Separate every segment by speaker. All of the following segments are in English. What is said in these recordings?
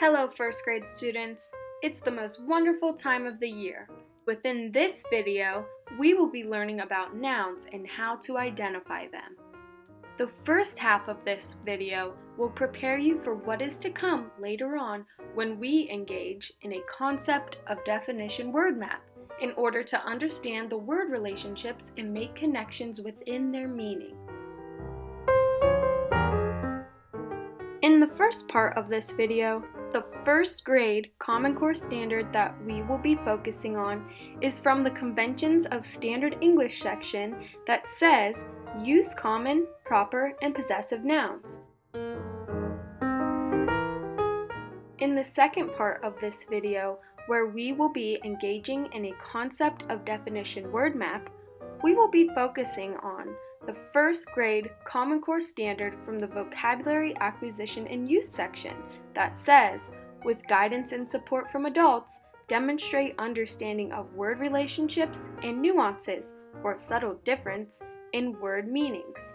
Speaker 1: Hello first grade students, it's the most wonderful time of the year. Within this video, we will be learning about nouns and how to identify them. The first half of this video will prepare you for what is to come later on when we engage in a concept of definition word map in order to understand the word relationships and make connections within their meaning. In the first part of this video, the first grade Common Core standard that we will be focusing on is from the Conventions of Standard English section that says, use common, proper, and possessive nouns. In the second part of this video, where we will be engaging in a concept of definition word map, we will be focusing on the first grade Common Core standard from the Vocabulary Acquisition and Use section that says, with guidance and support from adults, demonstrate understanding of word relationships and nuances or subtle difference in word meanings.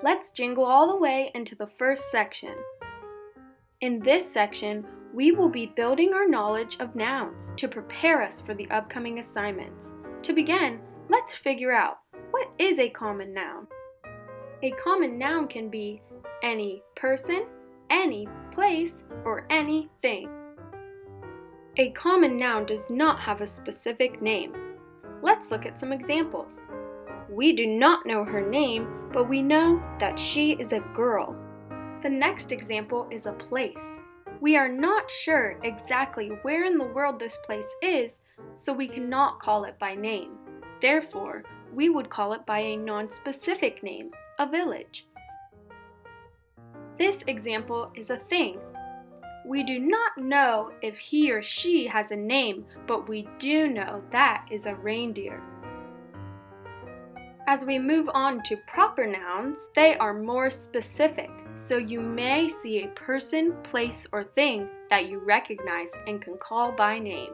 Speaker 1: Let's jingle all the way into the first section. In this section, we will be building our knowledge of nouns to prepare us for the upcoming assignments. To begin, let's figure out, what is a common noun? A common noun can be any person, any place, or anything. A common noun does not have a specific name. Let's look at some examples. We do not know her name, but we know that she is a girl. The next example is a place. We are not sure exactly where in the world this place is, so we cannot call it by name. Therefore, we would call it by a non-specific name, a village. This example is a thing. We do not know if he or she has a name, but we do know that is a reindeer. As we move on to proper nouns, they are more specific, so you may see a person, place, or thing that you recognize and can call by name.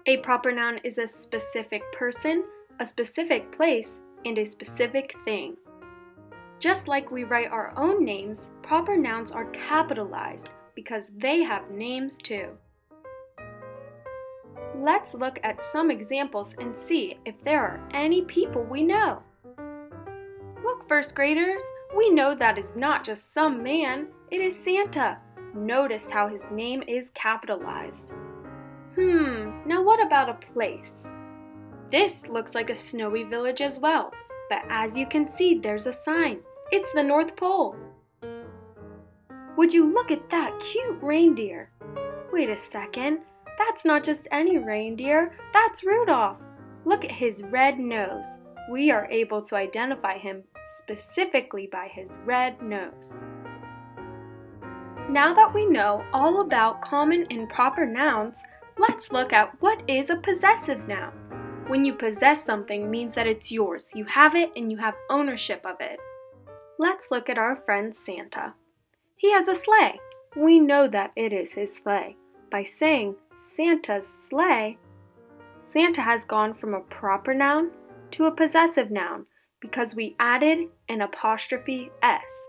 Speaker 1: A proper noun is a specific person, a specific place, and a specific thing. Just like we write our own names, proper nouns are capitalized because they have names too. Let's look at some examples and see if there are any people we know. Look, first graders, we know that is not just some man, it is Santa. Notice how his name is capitalized. Now what about a place? This looks like a snowy village as well, but as you can see, there's a sign. It's the North Pole. Would you look at that cute reindeer? Wait a second, that's not just any reindeer, that's Rudolph. Look at his red nose. We are able to identify him specifically by his red nose. Now that we know all about common and proper nouns, let's look at what is a possessive noun. When you possess something means that it's yours. You have it and you have ownership of it. Let's look at our friend Santa. He has a sleigh. We know that it is his sleigh. By saying Santa's sleigh, Santa has gone from a proper noun to a possessive noun because we added an apostrophe S.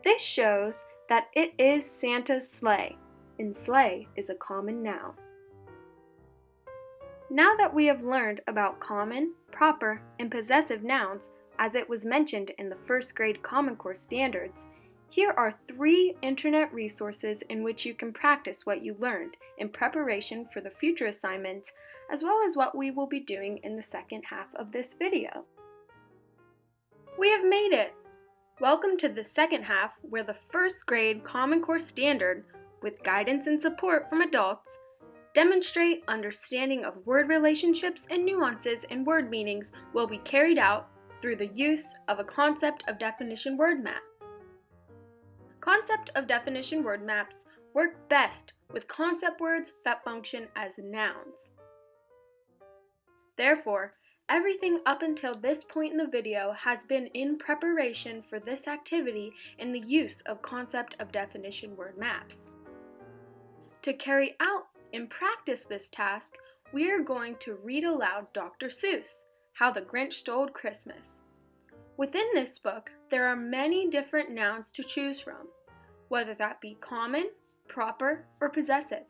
Speaker 1: This shows that it is Santa's sleigh, and sleigh is a common noun. Now that we have learned about common, proper, and possessive nouns, as it was mentioned in the first grade Common Core standards, here are 3 internet resources in which you can practice what you learned in preparation for the future assignments, as well as what we will be doing in the second half of this video. We have made it! Welcome to the second half where the first grade Common Core standard, with guidance and support from adults, demonstrate understanding of word relationships and nuances in word meanings will be carried out through the use of a concept of definition word map. Concept of definition word maps work best with concept words that function as nouns. Therefore, everything up until this point in the video has been in preparation for this activity in the use of concept of definition word maps. To carry out and practice this task, we are going to read aloud Dr. Seuss, How the Grinch Stole Christmas. Within this book, there are many different nouns to choose from. whether that be common, proper, or possessive.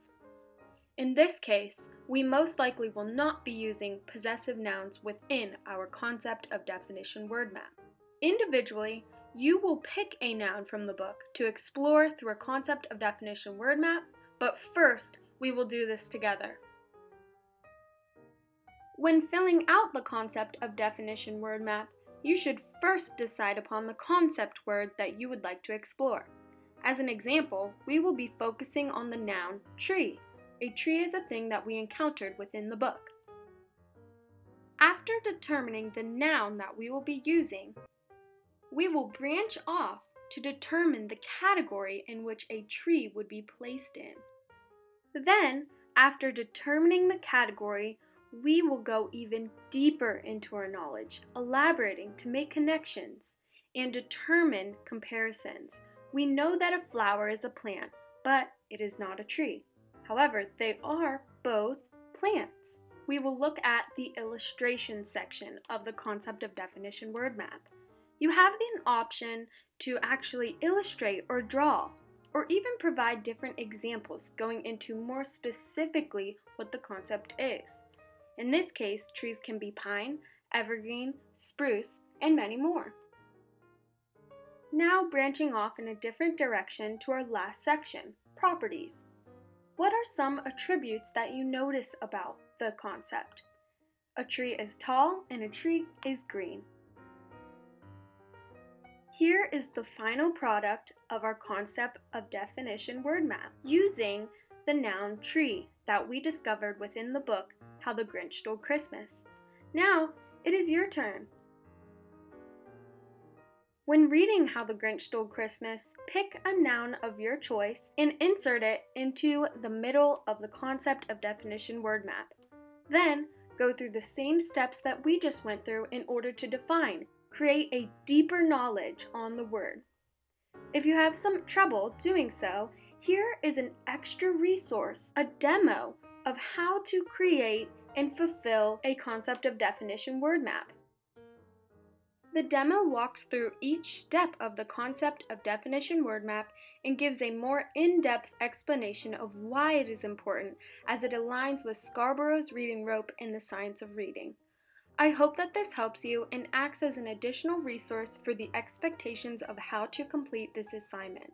Speaker 1: In this case, we most likely will not be using possessive nouns within our concept of definition word map. Individually, you will pick a noun from the book to explore through a concept of definition word map, but first, we will do this together. When filling out the concept of definition word map, you should first decide upon the concept word that you would like to explore. As an example, we will be focusing on the noun tree. A tree is a thing that we encountered within the book. After determining the noun that we will be using, we will branch off to determine the category in which a tree would be placed in. Then, after determining the category, we will go even deeper into our knowledge, elaborating to make connections and determine comparisons. We know that a flower is a plant, but it is not a tree. However, they are both plants. We will look at the illustration section of the concept of definition word map. You have an option to actually illustrate or draw, or even provide different examples going into more specifically what the concept is. In this case, trees can be pine, evergreen, spruce, and many more. Now branching off in a different direction to our last section, properties. What are some attributes that you notice about the concept? A tree is tall and a tree is green. Here is the final product of our concept of definition word map using the noun tree that we discovered within the book, How the Grinch Stole Christmas. Now, it is your turn. When reading How the Grinch Stole Christmas, pick a noun of your choice and insert it into the middle of the concept of definition word map. Then, go through the same steps that we just went through in order to define, create a deeper knowledge on the word. If you have some trouble doing so, here is an extra resource, a demo of how to create and fulfill a concept of definition word map. The demo walks through each step of the concept of definition word map and gives a more in-depth explanation of why it is important as it aligns with Scarborough's reading rope in the science of reading. I hope that this helps you and acts as an additional resource for the expectations of how to complete this assignment.